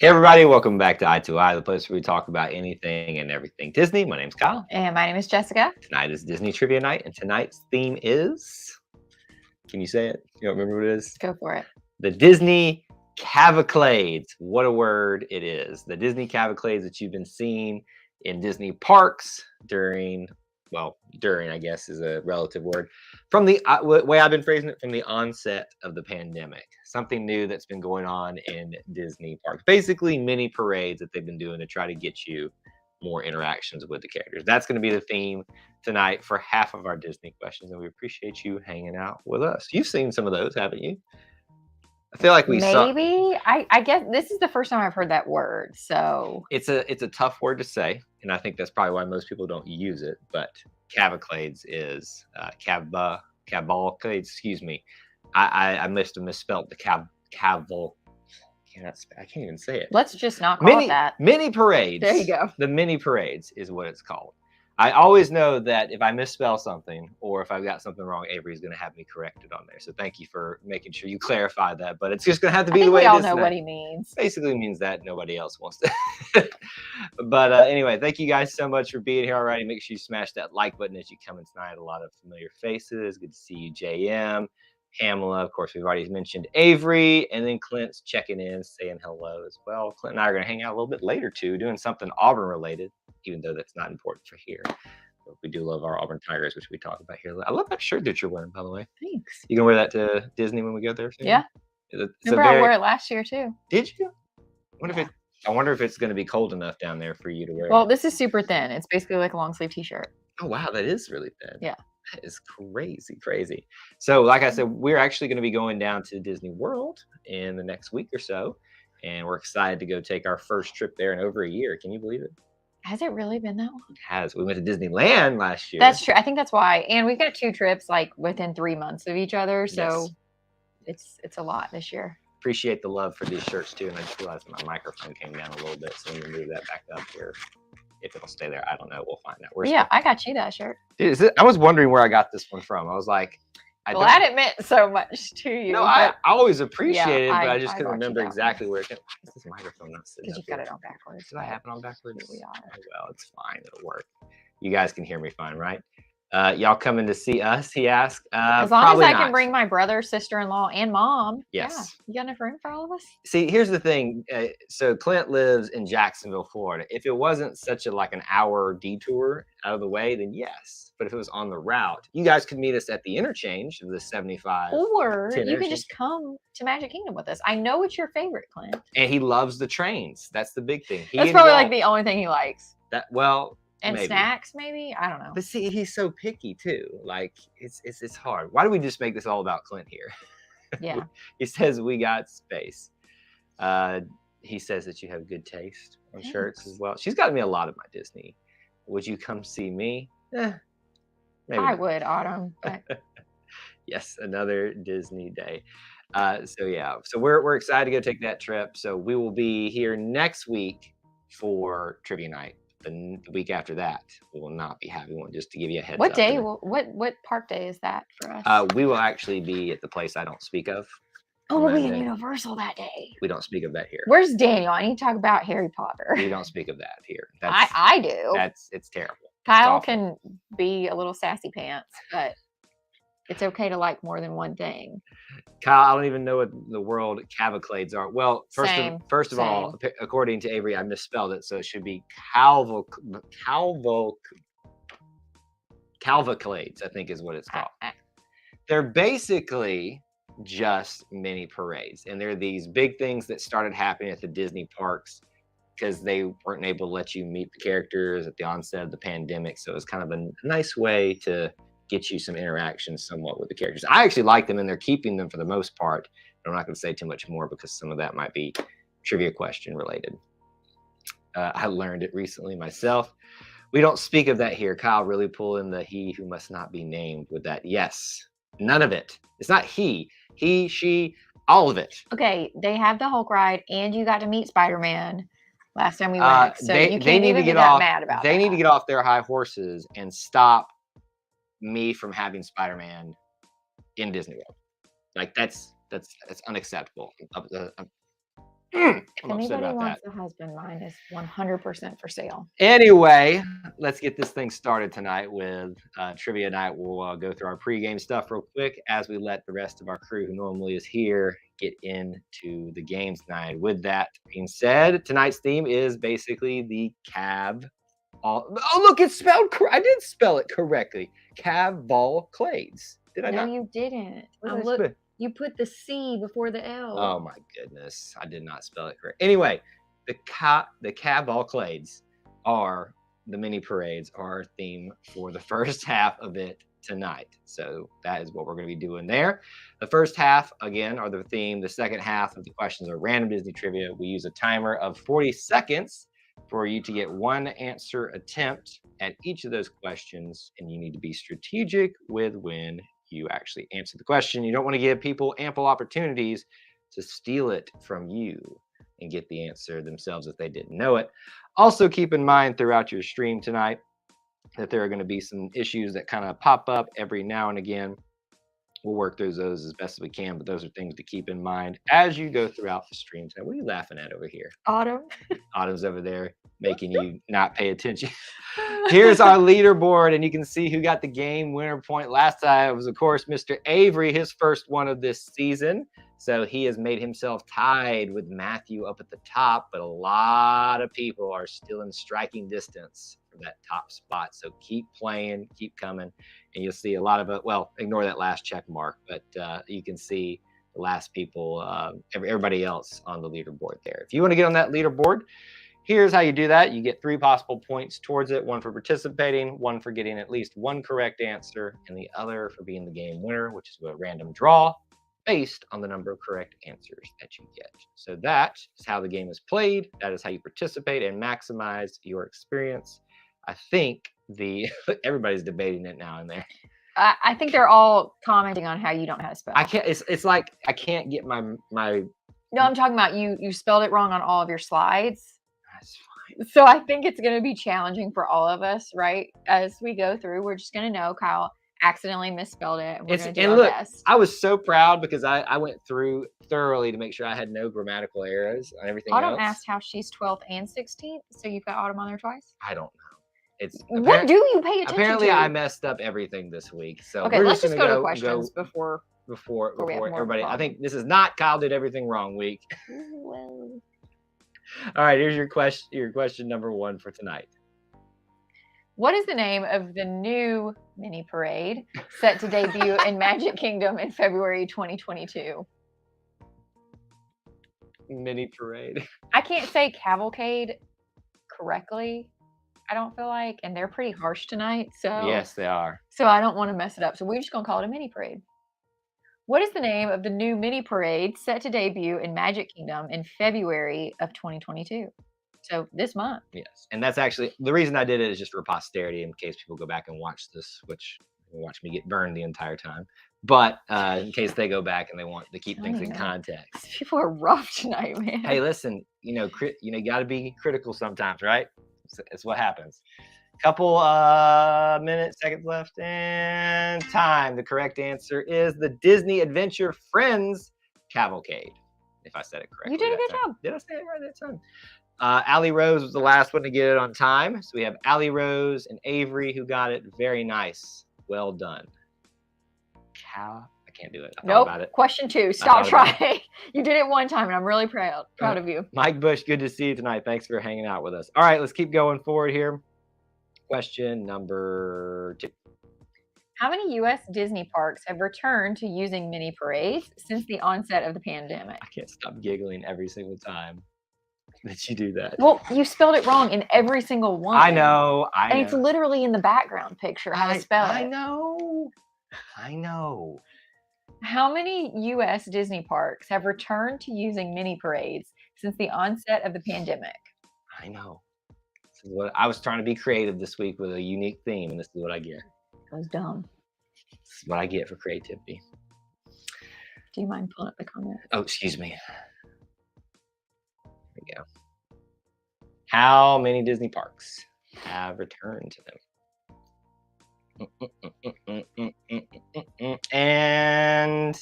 Hey everybody, welcome back to Eye to Eye, the place where we talk about anything and everything Disney. My name's Kyle. And my name is Jessica. Tonight is Disney Trivia Night, and tonight's theme is, can you say it? You don't remember what it is? Go for it. The Disney Cavaclades. What a word it is. The Disney Cavaclades that you've been seeing in Disney parks during, I guess is a relative word, from the way I've been phrasing it, from the onset of the pandemic. Something new that's been going on in Disney parks. Basically, mini parades that they've been doing to try to get you more interactions with the characters. That's going to be the theme tonight for half of our Disney questions, and we appreciate you hanging out with us. You've seen some of those, haven't you? I feel like I guess this is the first time I've heard that word, so it's a tough word to say, and I think that's probably why most people don't use it. But Cavaclades is Cavalcades. Excuse me, I must have misspelled the caval. I can't even say it. Let's just not call it that. Mini parades. There you go. The mini parades is what it's called. I always know that if I misspell something or if I've got something wrong, Avery's going to have me corrected on there. So thank you for making sure you clarify that. But it's just going to have to be the way it is. We all know what he means. Basically means that nobody else wants to. But anyway, thank you guys so much for being here already. Make sure you smash that like button as you come in tonight. A lot of familiar faces. Good to see you, JM. Pamela, of course, we've already mentioned Avery, and then Clint's checking in, saying hello as well. Clint and I are going to hang out a little bit later too, doing something Auburn related, even though that's not important for here. But we do love our Auburn Tigers, which we talk about here. I love that shirt that you're wearing, by the way. Thanks. You gonna wear that to Disney when we go there soon? Yeah. Remember, I wore it last year too. Did you? I wonder if it's going to be cold enough down there for you to wear. Well, this is super thin. It's basically like a long sleeve T-shirt. Oh wow, that is really thin. Yeah. That is crazy. So, like I said, we're actually going to be going down to Disney World in the next week or so, and we're excited to go take our first trip there in over a year. Can you believe it? Has it really been that long? It has. We went to Disneyland last year. That's true. I think that's why. And we've got 2 trips like within 3 months of each other, so it's a lot this year. Appreciate the love for these shirts too, and I just realized my microphone came down a little bit, so I'm going to move that back up here. If it'll stay there, I don't know. We'll find out. I got you that shirt. Dude, I was wondering where I got this one from. I was like, glad it meant so much to you. No, I always appreciate it, but I just couldn't remember exactly where it came. Why is this microphone not sitting? Because you got it on backwards. Did I have it on backwards? Here we are. Oh, well, it's fine. It'll work. You guys can hear me fine, right? Y'all coming to see us? He asked. As long as I can bring my brother, sister-in-law, and mom. Yes. Yeah. You got enough room for all of us? See, here's the thing. So Clint lives in Jacksonville, Florida. If it wasn't such an hour detour out of the way, then yes. But if it was on the route, you guys could meet us at the interchange of the 75. Or you could just come to Magic Kingdom with us. I know it's your favorite, Clint. And he loves the trains. That's the big thing. That's probably like the only thing he likes. And maybe. Snacks, maybe? I don't know. But see, he's so picky too. Like it's hard. Why do we just make this all about Clint here? Yeah. He says we got space. He says that you have good taste on shirts as well. She's gotten me a lot of my Disney. Would you come see me? Maybe I would, Autumn. But... Yes, another Disney day. So we're excited to go take that trip. So we will be here next week for Trivia Night. The week after that, we will not be having one. Just to give you a heads up. What day? What park day is that for us? We will actually be at the place I don't speak of. Oh, we'll be in Universal that day. We don't speak of that here. Where's Daniel? I need to talk about Harry Potter. We don't speak of that here. I do. It's terrible. Kyle can be a little sassy pants, but it's okay to like more than one thing. Kyle, I don't even know what the world Cavaclades are. Well, first of all, according to Avery, I misspelled it, so it should be Cavaclades, I think is what it's called. They're basically just mini parades, and they're these big things that started happening at the Disney parks because they weren't able to let you meet the characters at the onset of the pandemic. So it's kind of a nice way to get you some interaction somewhat with the characters. I actually like them, and they're keeping them for the most part. I'm not going to say too much more because some of that might be trivia question related. I learned it recently myself. We don't speak of that here. Kyle really pulled in the he who must not be named with that. Yes, none of it. It's not he, she, all of it. Okay, they have the Hulk ride, and you got to meet Spider-Man last time we went. So you can't even get that mad about that. They need to get off their high horses and stop me from having Spider-Man in Disney World. Like that's unacceptable. If anybody wants a husband, mine is 100% for sale. Anyway, let's get this thing started tonight with Trivia Night. We'll go through our pregame stuff real quick as we let the rest of our crew who normally is here get into the games tonight. With that being said, tonight's theme is basically the Oh, look, it's spelled correct. I did spell it correctly. Cavaclades. Did I not? No, you didn't. Look, you put the C before the L. Oh my goodness, I did not spell it correct. Anyway, the Cavaclades are the mini parades are our theme for the first half of it tonight. So that is what we're going to be doing there. The first half, again, are the theme. The second half of the questions are random Disney trivia. We use a timer of 40 seconds for you to get one answer attempt at each of those questions, and you need to be strategic with when you actually answer the question. You don't want to give people ample opportunities to steal it from you and get the answer themselves if they didn't know it. Also, keep in mind throughout your stream tonight that there are going to be some issues that kind of pop up every now and again. We'll work through those as best as we can, but those are things to keep in mind as you go throughout the stream tonight. What are you laughing at over here? Autumn. Autumn's over there making you not pay attention. Here's our leaderboard, and you can see who got the game winner point last time. It was, of course, Mr. Avery, his first one of this season. So he has made himself tied with Matthew up at the top, but a lot of people are still in striking distance from that top spot. So keep playing, keep coming, and you'll see a lot of it. Well, ignore that last check mark, but you can see the last people, everybody else on the leaderboard there. If you want to get on that leaderboard, here's how you do that. You get 3 possible points towards it, 1 for participating, 1 for getting at least 1 correct answer, and the other for being the game winner, which is a random draw based on the number of correct answers that you get. So that is how the game is played. That is how you participate and maximize your experience. I think everybody's debating it now and there. I think they're all commenting on how you don't know how to spell. I can't. It's like I can't get my. No, I'm talking about you spelled it wrong on all of your slides. That's fine. So I think it's going to be challenging for all of us, right? As we go through, we're just going to know Kyle accidentally misspelled it, and we're going to do our best. I was so proud because I went through thoroughly to make sure I had no grammatical errors on everything else. Autumn asked how she's 12th and 16th, so you've got Autumn on there twice? I don't know. What do you pay attention to? Apparently, I messed up everything this week. So okay, let's just go to questions before everybody. I think this is not Kyle did everything wrong week. Well. All right, here's your question number 1 for tonight. What is the name of the new mini parade set to debut in Magic Kingdom in February 2022? Mini parade. I can't say cavalcade correctly, I don't feel like, and they're pretty harsh tonight. So yes, they are. So I don't want to mess it up. So we're just gonna call it a mini parade. What is the name of the new mini parade set to debut in Magic Kingdom in February of 2022? So this month. Yes, and that's actually the reason I did it is just for posterity in case people go back and watch this, which watch me get burned the entire time. But in case they go back and they want to keep things in context. People are rough tonight, man. Hey, listen, you got to be critical sometimes, right? It's what happens. Couple seconds left, and time. The correct answer is the Disney Adventure Friends Cavalcade. If I said it correctly. You did a good job. Did I say it right that time? Allie Rose was the last one to get it on time. So we have Allie Rose and Avery who got it. Very nice. Well done. I can't do it. I thought about it. Question 2. Stop trying. You did it one time, and I'm really proud of you. Mike Bush, good to see you tonight. Thanks for hanging out with us. All right, let's keep going forward here. Question number 2. How many U.S. Disney parks have returned to using mini parades since the onset of the pandemic? I can't stop giggling every single time that you do that. Well, you spelled it wrong in every single one. I know. And it's literally in the background picture how to spell it. I know. How many U.S. Disney parks have returned to using mini parades since the onset of the pandemic? I know. This is what I was trying to be creative this week with a unique theme, and this is what I get. That was dumb. This is what I get for creativity. Do you mind pulling up the comment? Oh, excuse me. There we go. How many Disney parks have returned to them? And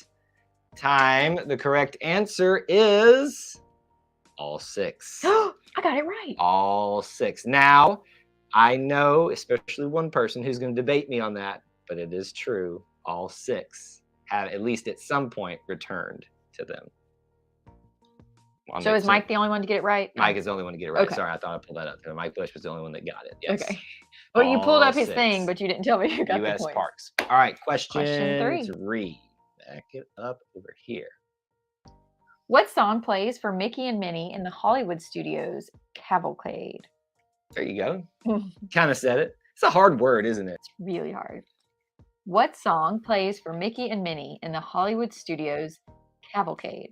time. The correct answer is All 6. I got it right. All 6. Now, I know, especially one person who's going to debate me on that, but it is true. All 6 have at least at some point returned to them. So is Mike the only one to get it right? Mike is the only one to get it right. Okay. Sorry, I thought I pulled that up. Mike Bush was the only one that got it. Yes. Okay. Well, you pulled up his 6. thing, but you didn't tell me you got US the point. Parks. All right, question 3. 3. Back it up over here. What song plays for Mickey and Minnie in the Hollywood Studios Cavalcade? There you go. Kind of said it. It's a hard word, isn't it? It's really hard. What song plays for Mickey and Minnie in the Hollywood Studios Cavalcade?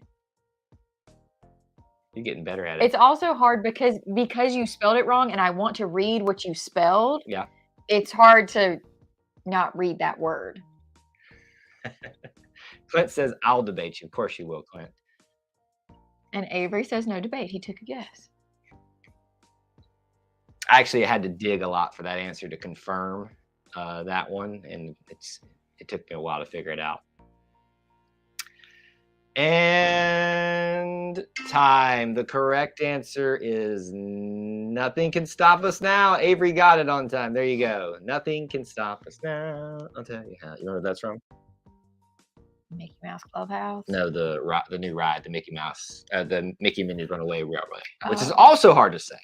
You're getting better at it. It's also hard because you spelled it wrong and I want to read what you spelled. Yeah. It's hard to not read that word. Clint says, I'll debate you. Of course you will, Clint. And Avery says no debate. He took a guess. I actually had to dig a lot for that answer to confirm that one, and it took me a while to figure it out. And time. The correct answer is Nothing Can Stop Us Now. Avery got it on time. There you go. Nothing can stop us now. I'll tell you how. You know where that's from? Mickey Mouse Clubhouse? No, the new ride, the Mickey Mouse, the Mickey and Minnie's Runaway Railway, which is also hard to say.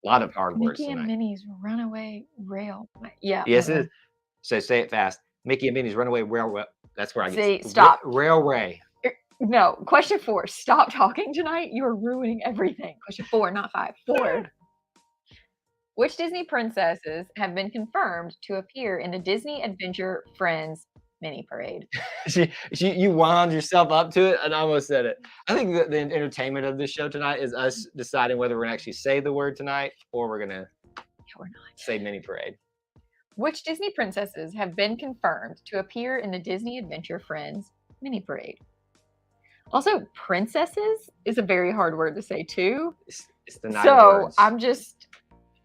A lot of hard words Mickey tonight. and Minnie's Runaway Railway. Yeah. Yes, it is. So say it fast. Mickey and Minnie's Runaway Railway. That's where I get. Stop. Railway. No. Question 4. Stop talking tonight. You are ruining everything. Question 4, not 5. 4. Which Disney princesses have been confirmed to appear in the Disney Adventure Friends mini parade? You wound yourself up to it and almost said it. I think the entertainment of this show tonight is us deciding whether we're going to actually say the word tonight or we're going to say mini parade. Which Disney princesses have been confirmed to appear in the Disney Adventure Friends mini parade? Also, princesses is a very hard word to say too. It's the night of words.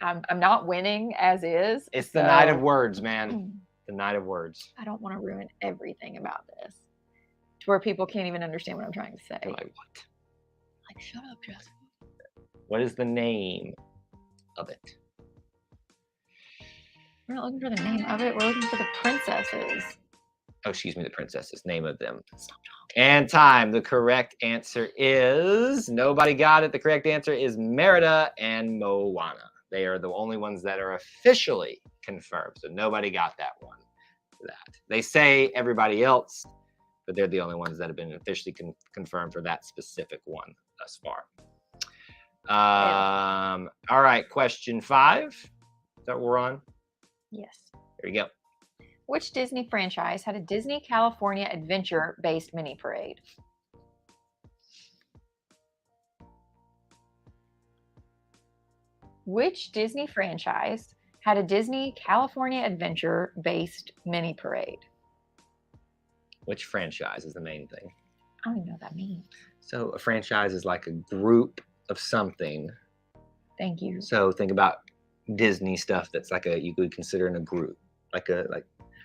I'm not winning as is. It's the night of words, man. The night of words. I don't want to ruin everything about this to where people can't even understand what I'm trying to say. You're like, what? Like, shut up, Jessica. What is the name of it? We're not looking for the name of it. We're looking for the princesses. Oh, excuse me, the princesses. Name of them. Stop talking. And time. The correct answer is, nobody got it. The correct answer is Merida and Moana. They are the only ones that are officially confirmed. So nobody got that one. They say everybody else, but they're the only ones that have been officially confirmed for that specific one thus far. All right, question 5. Is that what we're on? Yes. There you go. Which Disney franchise had a Disney California Adventure-based mini parade? Which Disney franchise had a Disney California Adventure-based mini parade? Which franchise is the main thing? I don't even know what that means. So a franchise is like a group of something. Thank you. So think about Disney stuff that's like you could consider in a group.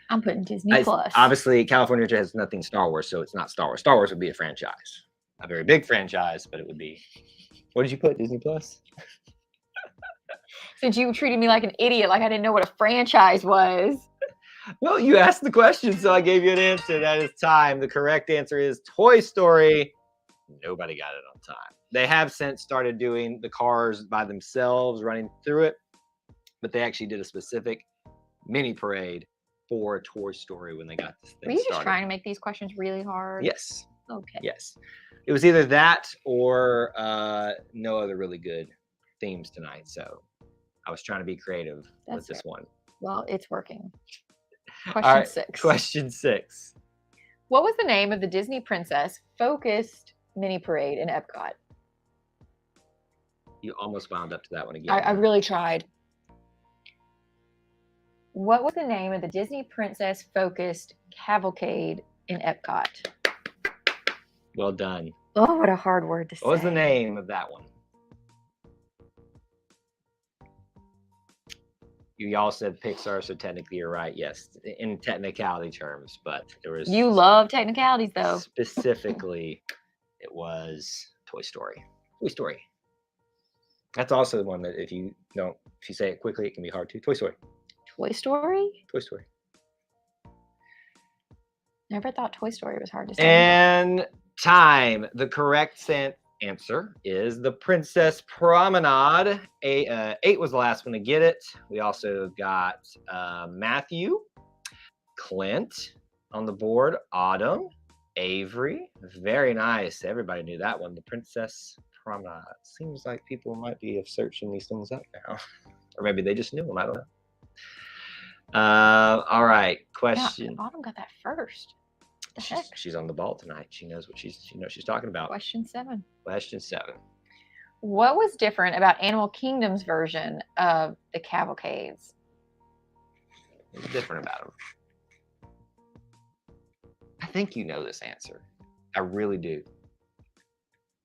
I'm putting Disney Plus. Obviously, California Adventure has nothing Star Wars, so it's not Star Wars. Star Wars would be a franchise. A very big franchise, but it would be... What did you put, Disney Plus? Since you treated me like an idiot, like I didn't know what a franchise was. Well, you asked the question, so I gave you an answer. That is time. The correct answer is Toy Story. Nobody got it on time. They have since started doing the cars by themselves, running through it, but they actually did a specific mini parade for Toy Story when they got this thing started. Were you just trying to make these questions really hard? Yes. Okay. Yes. It was either that or no other really good themes tonight, so I was trying to be creative with this one. Well, it's working. Question 6. Question 6. What was the name of the Disney Princess focused mini parade in Epcot? You almost wound up to that one again. I really tried. What was the name of the Disney Princess focused cavalcade in Epcot? Well done. Oh, what a hard word to say. What was the name of that one? Y'all said Pixar, so technically you're right. Yes, in technicality terms, but there was... You love technicalities, though. Specifically, it was Toy Story. Toy Story. That's also the one that if you say it quickly, it can be hard to. Toy Story. Toy Story? Toy Story. Never thought Toy Story was hard to say. And time. The correct answer is The Princess Promenade. 8 was the last one to get it. We also got Matthew, Clint on the board, Autumn, Avery. Very nice. Everybody knew that one. The Princess Promenade. Seems like people might be searching these things up now. Or maybe they just knew them. I don't know. All right. Question. Yeah, Autumn got that first. She's on the ball tonight. She knows what she's talking about. Question 7. Question 7. What was different about Animal Kingdom's version of the Cavalcades? What's different about them? I think you know this answer. I really do.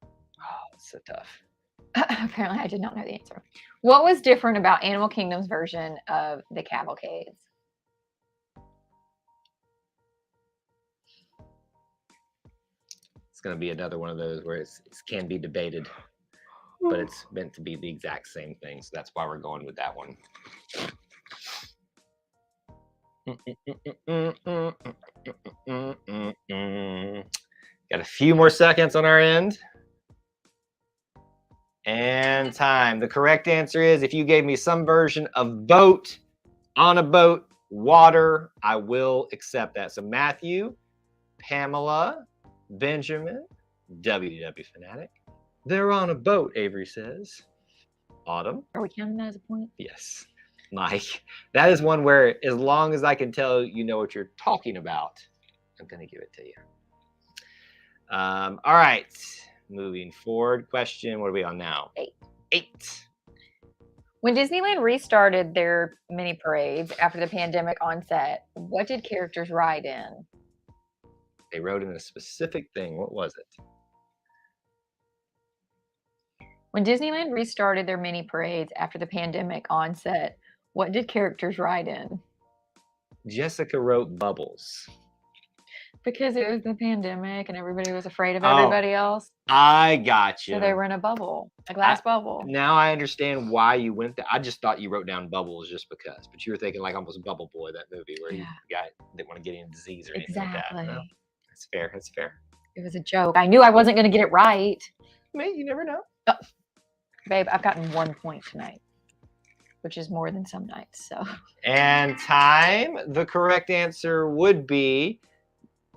Oh, it's so tough. Apparently, I did not know the answer. What was different about Animal Kingdom's version of the Cavalcades? It's going to be another one of those where it can be debated, but it's meant to be the exact same thing. So that's why we're going with that one. Got a few more seconds on our end. And time. The correct answer is if you gave me some version of boat, on a boat, water, I will accept that. So Matthew, Pamela, Benjamin, WW Fanatic. They're on a boat, Avery says. Autumn. Are we counting that as a point? Yes. Mike. That is one where as long as I can tell you know what you're talking about, I'm going to give it to you. All right. Moving forward. Question. What are we on now? 8. When Disneyland restarted their mini parades after the pandemic onset, what did characters ride in? They rode in a specific thing. What was it? When Disneyland restarted their mini parades after the pandemic onset, what did characters ride in? Jessica wrote Bubbles. Because it was the pandemic and everybody was afraid of everybody else. I got you. So they were in a bubble, a glass bubble. Now I understand why you went there. I just thought you wrote down Bubbles just because. But you were thinking like almost Bubble Boy, that movie where the guy didn't want to get any disease or anything like that. No? That's fair. That's fair. It was a joke. I knew I wasn't going to get it right. Mate, you never know. Oh, babe, I've gotten 1 point tonight, which is more than some nights. So. And time. The correct answer would be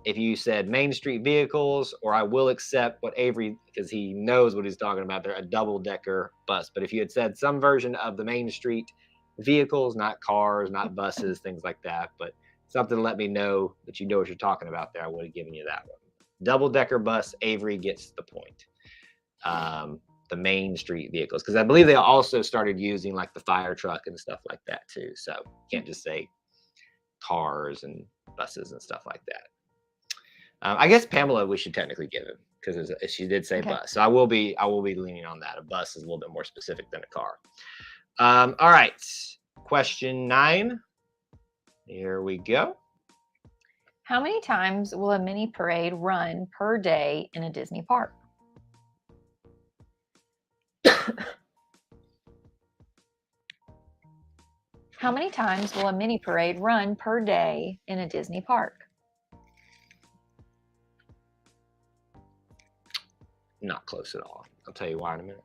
if you said Main Street vehicles, or I will accept what Avery, because he knows what he's talking about there, a double-decker bus. But if you had said some version of the Main Street vehicles, not cars, not buses, things like that, but something to let me know that you know what you're talking about there, I would have given you that one. Double-decker bus, Avery gets the point. The Main Street vehicles, because I believe they also started using like the fire truck and stuff like that too. So you can't just say cars and buses and stuff like that. I guess Pamela we should technically give it because she did say bus. So I will be leaning on that. A bus is a little bit more specific than a car. All right. Question 9. Here we go. How many times will a mini parade run per day in a Disney park? How many times will a mini parade run per day in a Disney park? Not close at all. I'll tell you why in a minute.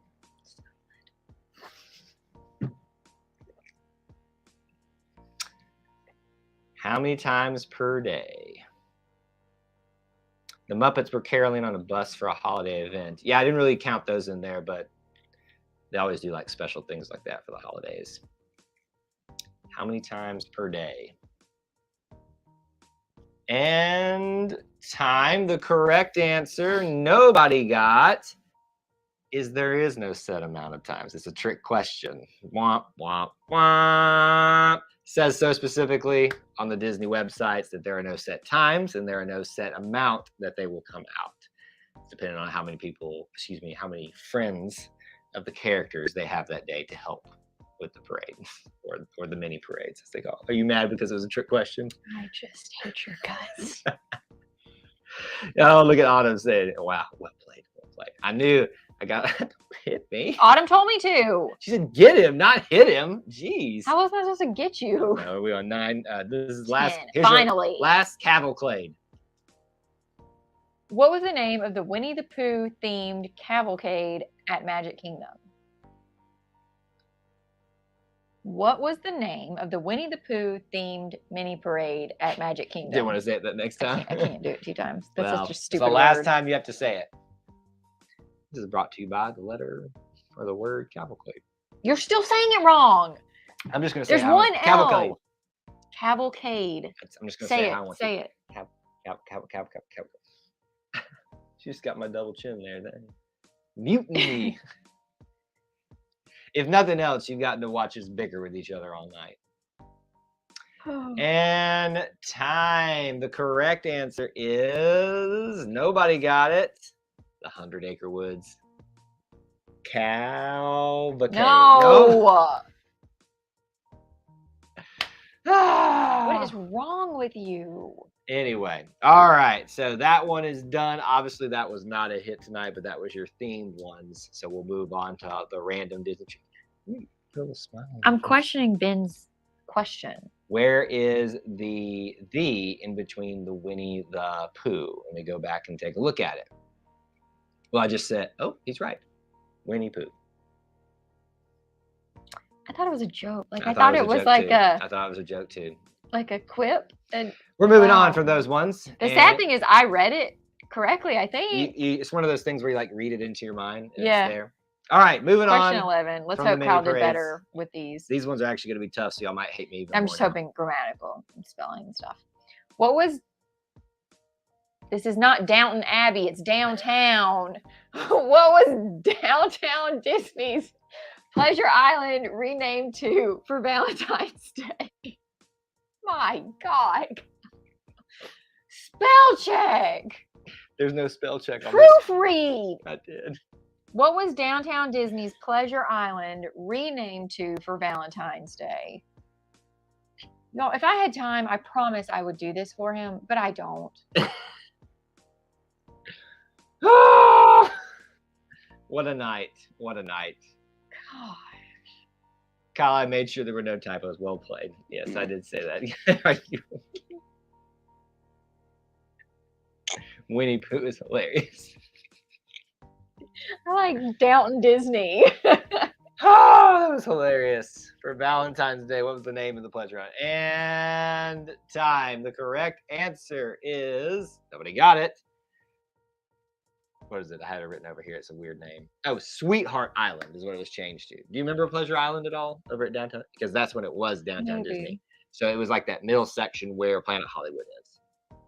How many times per day? The Muppets were caroling on a bus for a holiday event. Yeah, I didn't really count those in there, but they always do like special things like that for the holidays. How many times per day? And time. The correct answer nobody got is there is no set amount of times. It's a trick question. Womp, womp, womp. Says so specifically on the Disney websites that there are no set times and there are no set amount that they will come out, depending on how many people, how many friends of the characters they have that day to help with the parade or the mini parades as they call it. Are you mad because it was a trick question? I just hate your guts. Oh, look at Autumn saying, wow, well played, well played. I knew I got hit Me? Autumn told me to. She said get him, not hit him. Jeez. How was I supposed to get you? No, we on 9. This is last. 10. Here's Finally. your last Cavaclade. What was the name of the Winnie the Pooh themed cavalcade at Magic Kingdom? What was the name of the Winnie the Pooh themed mini parade at Magic Kingdom? Do you want to say it that next time? I can't do it 2 times. That's Well, such a stupid the last word. time you have to say it. This is brought to you by the letter or the word cavalcade. You're still saying it wrong. I'm just going to say There's one cavalcade. L. Cavalcade. I'm just going to say it how I want to. Say it. Cavalcade. She just got my double chin there. Mutiny. If nothing else, you've gotten to watch us bicker with each other all night. And time. The correct answer is nobody got it. The 100 Acre Woods. Cavalcade. No. No. What is wrong with you? Anyway, all right. So that one is done. Obviously, that was not a hit tonight, but that was your themed ones. So we'll move on to the random Disney. Put a smile on I'm your face. questioning Ben's question. Where is the in between the Winnie the Pooh? Let me go back and take a look at it. Well, I just said, oh, he's right. Winnie Pooh. I thought it was a joke. Like I thought thought it was joke like too. a I thought it was a joke too. like a quip. And We're moving Wow. on from those ones. the and sad thing is I read it correctly, I think. it's one of those things where you like read it into your mind. And Yeah. It's there. All right, moving Question on. 11. Let's from the hope mini Kyle did parades. better with these. These ones are actually going to be tough, so y'all might hate me even I'm more just now. hoping grammatical and spelling and stuff. What was this is not Downton Abbey, it's downtown. What was downtown Disney's Pleasure Island renamed to for Valentine's Day? My God. Spell check. There's no spell check on this. Proofread. I did. What was downtown Disney's Pleasure Island renamed to for Valentine's Day? No, if I had time, I promise I would do this for him, but I don't. What a night. What a night. God. Kyle, I made sure there were no typos. Well played. Yes, I did say that. Winnie Pooh is hilarious. I like Downton Disney. Oh, that was hilarious. For Valentine's Day, what was the name of the pleasure island? And time. The correct answer is nobody got it. What is it? I had it written over here. It's a weird name. Oh, Sweetheart Island is what it was changed to. Do you remember Pleasure Island at all over at Downtown? Because that's when it was Downtown Maybe. Disney. So it was like that middle section where Planet Hollywood is.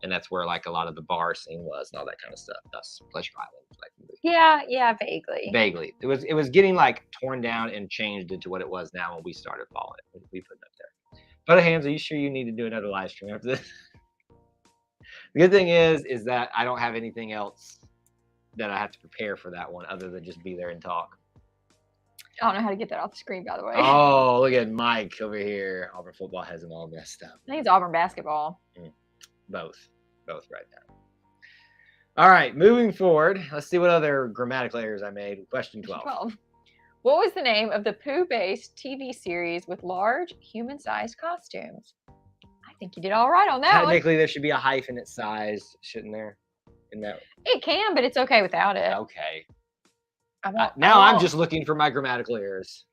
And that's where like a lot of the bar scene was and all that kind of stuff. That's Pleasure Island. Like Yeah, vaguely. vaguely. It was getting like torn down and changed into what it was now when we started following it. We put it up there. But hands, are you sure you need to do another live stream after this? The good thing is that I don't have anything else that I have to prepare for that one other than just be there and talk. I don't know how to get that off the screen, by the way. Oh, look at Mike over here. Auburn football has them all messed up. I think it's Auburn basketball. Both right now. All right, moving forward. Let's see what other grammatical errors I made. Question 12. What was the name of the Pooh-based TV series with large human-sized costumes? I think you did all right on that one. Technically, there should be a hyphen at size, shouldn't there? In that. It can, but it's okay without it. Okay. Now I'm just looking for my grammatical errors.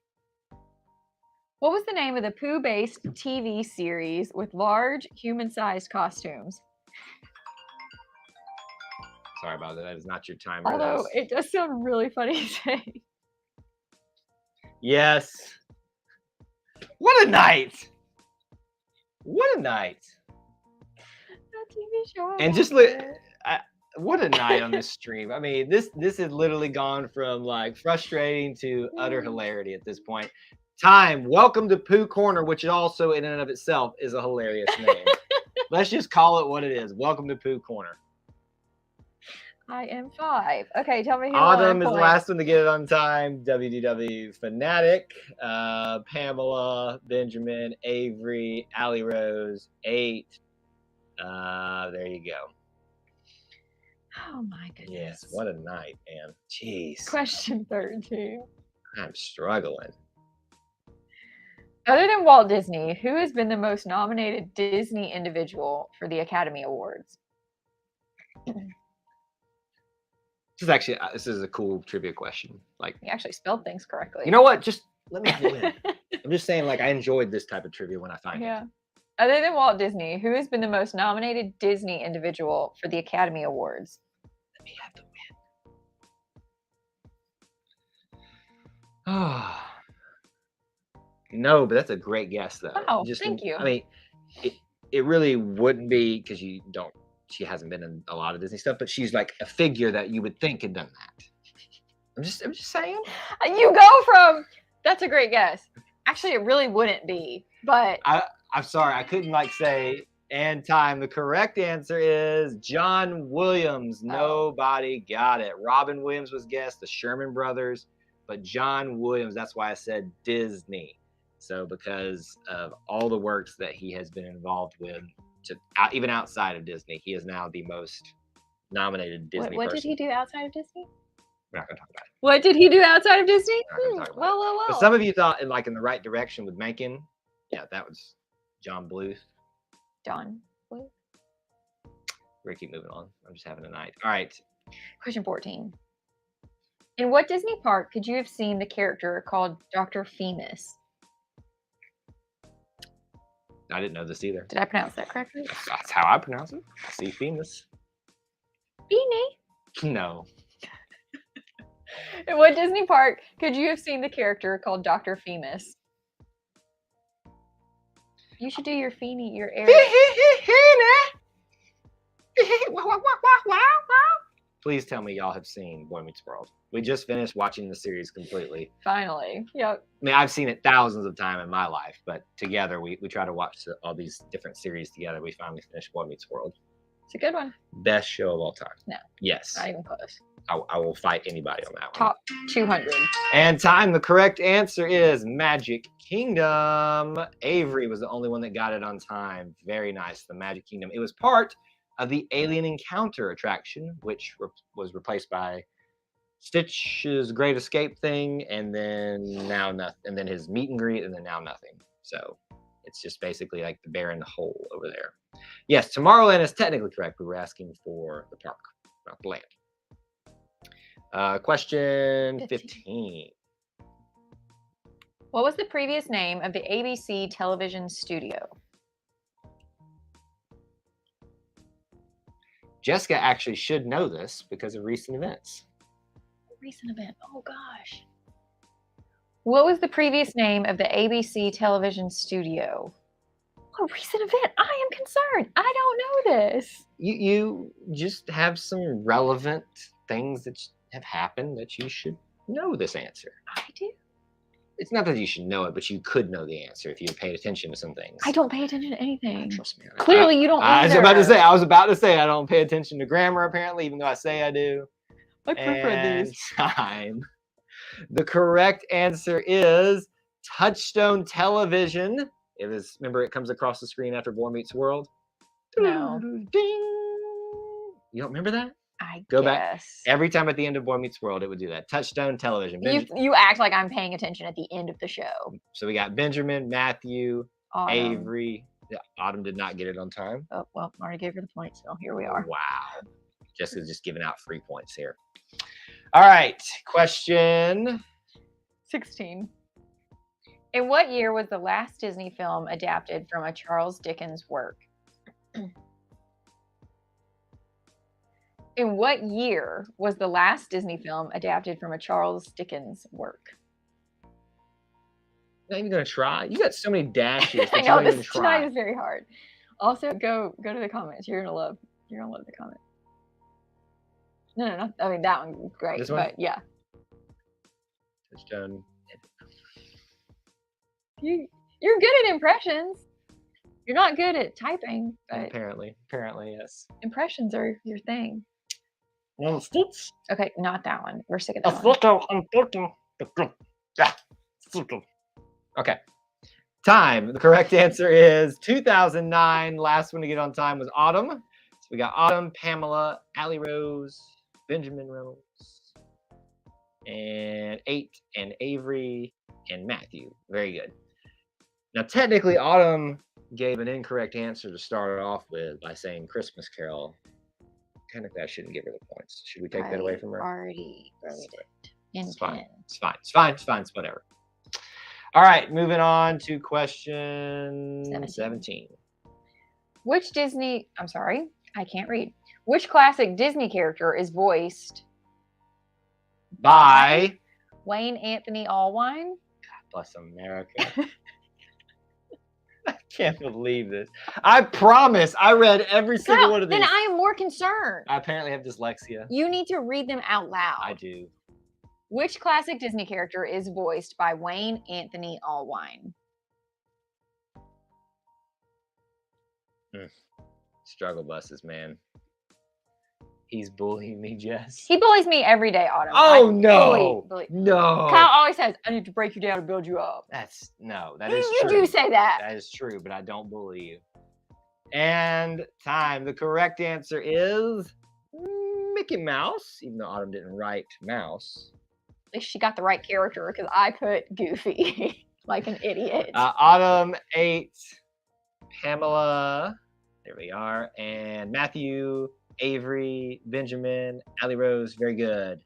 What was the name of the Pooh-based TV series with large human-sized costumes? Sorry about that. That is not your timer. Although it does sound really funny to say. Yes. What a night. What a night. That TV show. And just what a night on this stream. I mean, this has literally gone from like frustrating to utter hilarity at this point. Time. Welcome to Pooh Corner, which also in and of itself is a hilarious name. Let's just call it what it is. Welcome to Pooh Corner. I am 5. Okay, tell me who Autumn is won the last one to get it on time. WDW Fanatic, Pamela, Benjamin, Avery, Allie Rose, 8. There you go. Oh my goodness. Yes, what a night, man. Jeez. Question 13. I'm struggling. Other than Walt Disney, who has been the most nominated Disney individual for the Academy Awards? This is a cool trivia question. Like, You actually spelled things correctly. you know what? Just let me win. I'm just saying, like, I enjoyed this type of trivia when I find it. Yeah. Other than Walt Disney, who has been the most nominated Disney individual for the Academy Awards? Let me have the win. Oh. No, but that's a great guess, though. Wow, thank you. I mean, it really wouldn't be because she hasn't been in a lot of Disney stuff, but she's like a figure that you would think had done that. I'm just saying. You go from, that's a great guess. Actually, it really wouldn't be, but. I'm sorry, I couldn't say and time. The correct answer is John Williams. Oh. Nobody got it. Robin Williams was guessed, the Sherman Brothers, but John Williams, that's why I said Disney. So because of all the works that he has been involved with, even outside of Disney, he is now the most nominated Disney What person. did he do outside of Disney? We're not going to talk about it. What did he do outside of Disney? Well. But some of you thought in the right direction with Mencken. Yeah, that was John Bluth. John Bluth. We're going to keep moving on. I'm just having a night. All right. Question 14. In what Disney park could you have seen the character called Dr. Feemis? I didn't know this either. Did I pronounce that correctly? That's how I pronounce it. See, Feemis. Beanie. No. In what Disney park could you have seen the character called Dr. Feemis? You should do your Feeny, your air. Please tell me y'all have seen Boy Meets World. We just finished watching the series completely. Finally. Yep. I mean, I've seen it thousands of times in my life, but together we try to watch all these different series together. We finally finished Boy Meets World. It's a good one. Best show of all time. No. Yes. Not even close. I will fight anybody on that one. Top 200. And time, the correct answer is Magic Kingdom. Avery was the only one that got it on time. Very nice. The Magic Kingdom. It was part of the Alien Encounter attraction, which was replaced by Stitch's Great Escape thing, and then now nothing, and then his meet and greet, and then now nothing. So it's just basically like the barren hole over there. Yes, Tomorrowland is technically correct. We were asking for the park, not the land. Question 15. What was the previous name of the ABC television studio? Jessica actually should know this because of recent events. Recent event. Oh gosh. What was the previous name of the ABC television studio? What recent event? I am concerned. I don't know this. You just have some relevant things that have happened that you should know this answer. I do. It's not that you should know it, but you could know the answer if you paid attention to some things. I don't pay attention to anything. Trust me. Clearly, you don't. I was about to say I don't pay attention to grammar. Apparently, even though I say I do. And time. The correct answer is Touchstone Television. Remember, it comes across the screen after Boy Meets World. No. Ding. You don't remember that? Go back. Every time at the end of Boy Meets World, it would do that. Touchstone Television. You act like I'm paying attention at the end of the show. So we got Benjamin, Matthew, Autumn. Avery. Yeah, Autumn did not get it on time. Oh, well, I already gave her the point, so here we are. Wow. Jessica's just giving out free points here. All right. Question 16. In what year was the last Disney film adapted from a Charles Dickens work? In what year was the last Disney film adapted from a Charles Dickens work? Not even gonna try. You got so many dashes. I know this tonight is very hard. Also, go to the comments. You're gonna love the comments. No. I mean that one's great. This one? But yeah. Touchdown. You're good at impressions. You're not good at typing, but Apparently, yes. impressions are your thing. Stitch. Okay, not that one. We're sick of that one. Okay. Time. The correct answer is 2009. Last one to get on time was Autumn. So we got Autumn, Pamela, Allie Rose, Benjamin Rose. and 8, and Avery, and Matthew. Very good. Now, technically, Autumn gave an incorrect answer to start off with by saying Christmas Carol. Technically, I shouldn't give her the points. Should we take that away from her? Already wrote it. It's fine. It's fine. It's fine. It's fine. It's whatever. All right, moving on to question 17. Which Disney, I'm sorry, I can't read. Which classic Disney character is voiced by Wayne Anthony Allwine? God bless America. I can't believe this. I promise I read every single one of these. Then I am more concerned. I apparently have dyslexia. You need to read them out loud. I do. Which classic Disney character is voiced by Wayne Anthony Allwine? Struggle buses, man. He's bullying me, Jess. He bullies me every day, Autumn. Oh, no. No. Kyle always says, I need to break you down and build you up. That is You true. do say that. That is true, but I don't bully you. And time. The correct answer is Mickey Mouse, even though Autumn didn't write Mouse. At least she got the right character because I put Goofy like an idiot. Autumn 8, Pamela, there we are, and Matthew, Avery, Benjamin, Allie Rose, very good.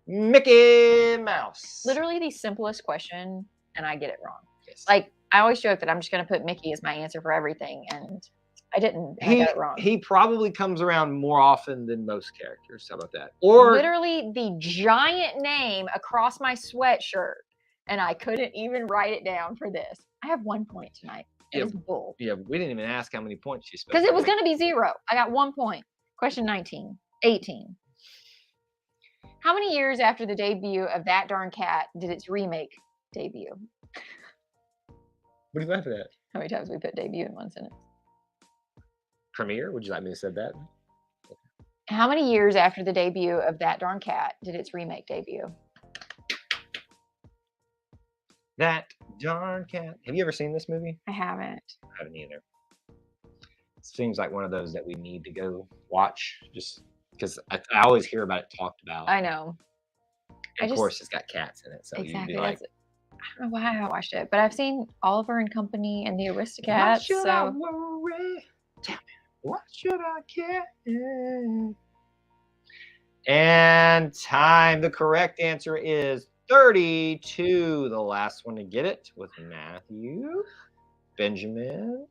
Mickey Mouse. Literally the simplest question, and I get it wrong. Yes. Like, I always joke that I'm just going to put Mickey as my answer for everything, and I didn't. I got it wrong. He probably comes around more often than most characters. How about that? Or literally the giant name across my sweatshirt, and I couldn't even write it down for this. I have 1 point tonight. It is bull. Yeah, we didn't even ask how many points you spent. Because it was going to be 0. I got 1 point. Question 18. How many years after the debut of That Darn Cat did its remake debut? What are you laughing at? How many times we put debut in one sentence? Premiere? Would you like me to say that? How many years after the debut of That Darn Cat did its remake debut? That Darn Cat. Have you ever seen this movie? I haven't. I haven't either. It seems like one of those that we need to go watch, just because I always hear about it talked about. I know. And of course, it's got cats in it, so exactly. You'd be like, I don't know why I haven't watched it, but I've seen Oliver and Company and the Aristocats. Why should I worry? Tell me, why should I care? And time. The correct answer is 32. The last one to get it with Matthew. Benjamin.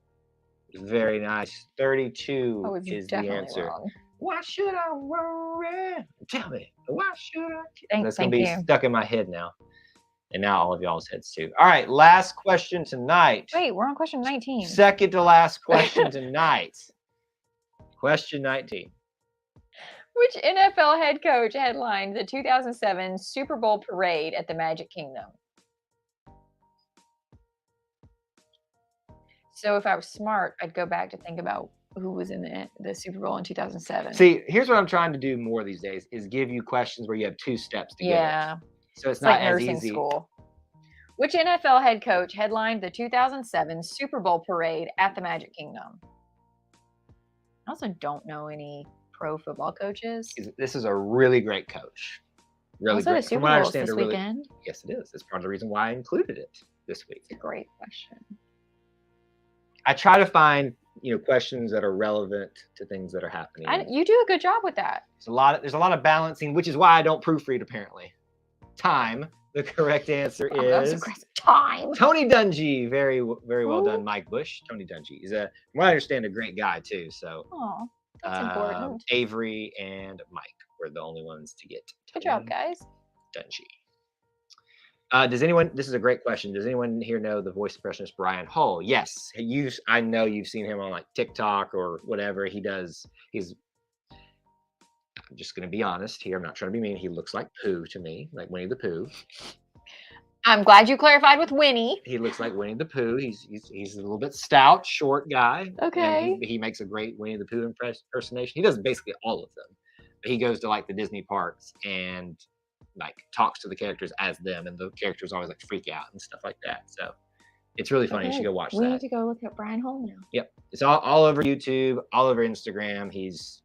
Very nice. 32 is the answer. Wrong. Why should I worry? Tell me, why should I care? That's going to be stuck in my head now. And now all of y'all's heads too. All right, last question tonight. Wait, we're on question 19. Second to last question tonight. Question 19. Which NFL head coach headlined the 2007 Super Bowl parade at the Magic Kingdom? So if I was smart, I'd go back to think about who was in the Super Bowl in 2007. See, here's what I'm trying to do more these days is give you questions where you have 2 steps to get it. So it's not like as nursing easy. School. Which NFL head coach headlined the 2007 Super Bowl parade at the Magic Kingdom? I also don't know any pro football coaches. This is a really great coach. Really also, great. the Super From what I Bowl understand, this weekend. Yes, it is. That's part of the reason why I included it this week. It's a great question. I try to find, questions that are relevant to things that are happening. You do a good job with that. There's a lot of balancing, which is why I don't proofread apparently. Time. The correct answer is time. Tony Dungy. Very, very well done, Mike Bush. Tony Dungy. He's from what I understand, a great guy too. So that's important. Avery and Mike were the only ones to get Good job, guys. Dungy. This is a great question. Does anyone here know the voice impressionist Brian Hull? Yes. I know you've seen him on like TikTok or whatever. I'm just going to be honest here. I'm not trying to be mean. He looks like Pooh to me, like Winnie the Pooh. I'm glad you clarified with Winnie. He looks like Winnie the Pooh. He's a little bit stout, short guy. Okay. He makes a great Winnie the Pooh impersonation. He does basically all of them. But he goes to like the Disney parks and like talks to the characters as them, and the characters always like freak out and stuff like that. So it's really funny. You should go watch that. We need to go look at Brian Hull now. Yep. It's all over YouTube, all over Instagram. He's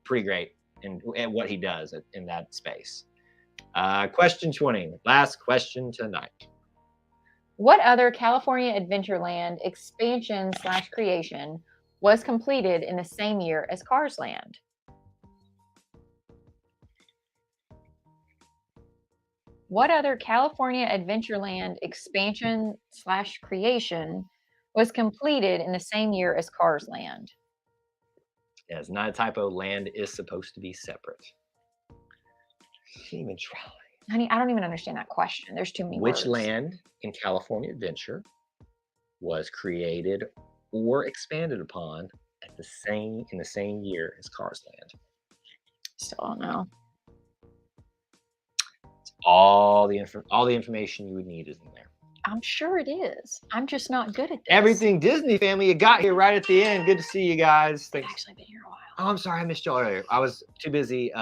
pretty great at what he does in that space. Question 20. Last question tonight. What other California Adventureland expansion / creation was completed in the same year as Cars Land? What other California Adventureland expansion / creation was completed in the same year as Cars Land? Yeah, it's not a typo. Land is supposed to be separate. Can't even try. Honey, I don't even understand that question. There's too many Which words. land in California Adventure was created or expanded upon in the same year as Cars Land? Still don't know. All the information you would need is in there. I'm sure it is. I'm just not good at this. Everything Disney family, you got here right at the end. Good to see you guys. Thanks. I've actually been here a while. Oh, I'm sorry, I missed y'all earlier. I was too busy,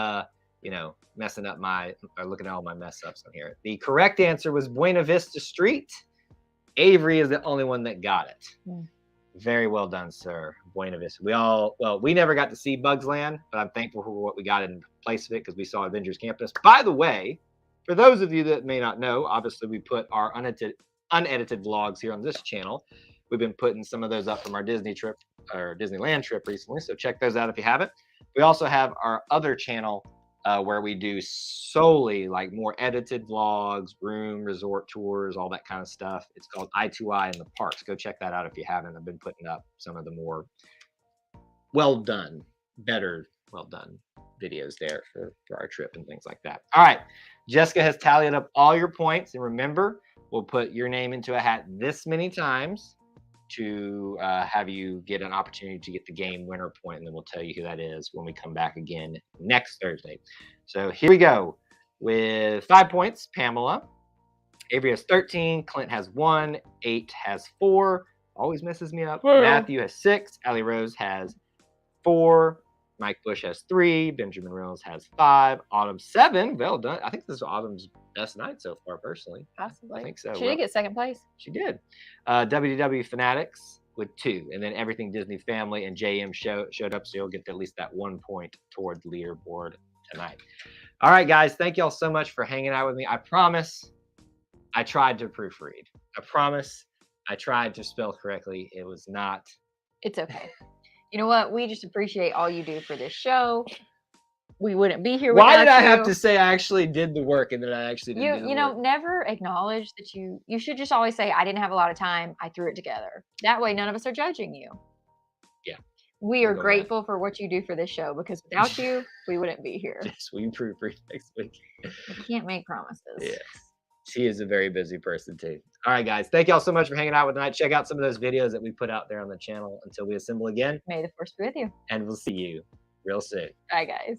messing up looking at all my mess ups on here. The correct answer was Buena Vista Street. Avery is the only one that got it. Very well done, sir. Buena Vista. We never got to see Bugs Land, but I'm thankful for what we got in place of it because we saw Avengers Campus. By the way, for those of you that may not know, obviously we put our unedited vlogs here on this channel. We've been putting some of those up from our Disneyland trip recently, so check those out if you haven't. We also have our other channel where we do solely like more edited vlogs, room, resort tours, all that kind of stuff. It's called I2I in the Parks. Go check that out if you haven't. I've been putting up some of the more well done videos there for our trip and things like that. All right, Jessica has tallied up all your points, and remember, we'll put your name into a hat this many times to have you get an opportunity to get the game winner point, and then we'll tell you who that is when we come back again next Thursday. So here we go. With 5 points, Pamela. Avery has 13. Clint has 1. 8 has 4. Always messes me up. Matthew has 6. Allie Rose has 4. Mike Bush has 3. Benjamin Reynolds has 5. Autumn 7. Well done. I think this is Autumn's best night so far, personally. Possibly. I think so. She did get second place. She did. WDW Fanatics with 2. And then Everything Disney Family and JM showed up, so you'll get at least that 1 point toward the leaderboard tonight. All right, guys. Thank y'all so much for hanging out with me. I promise I tried to proofread. I promise I tried to spell correctly. It was not. It's okay. You know what? We just appreciate all you do for this show. We wouldn't be here without you. Why did I have to say I actually did the work and then I actually didn't do the work? Never acknowledge that you should just always say, I didn't have a lot of time. I threw it together. That way, none of us are judging you. Yeah. We are grateful for what you do for this show because without you, we wouldn't be here. Yes, we proofread next week. We can't make promises. Yes. She is a very busy person too. All right, guys. Thank y'all so much for hanging out with tonight. Check out some of those videos that we put out there on the channel until we assemble again. May the force be with you. And we'll see you real soon. Bye, guys.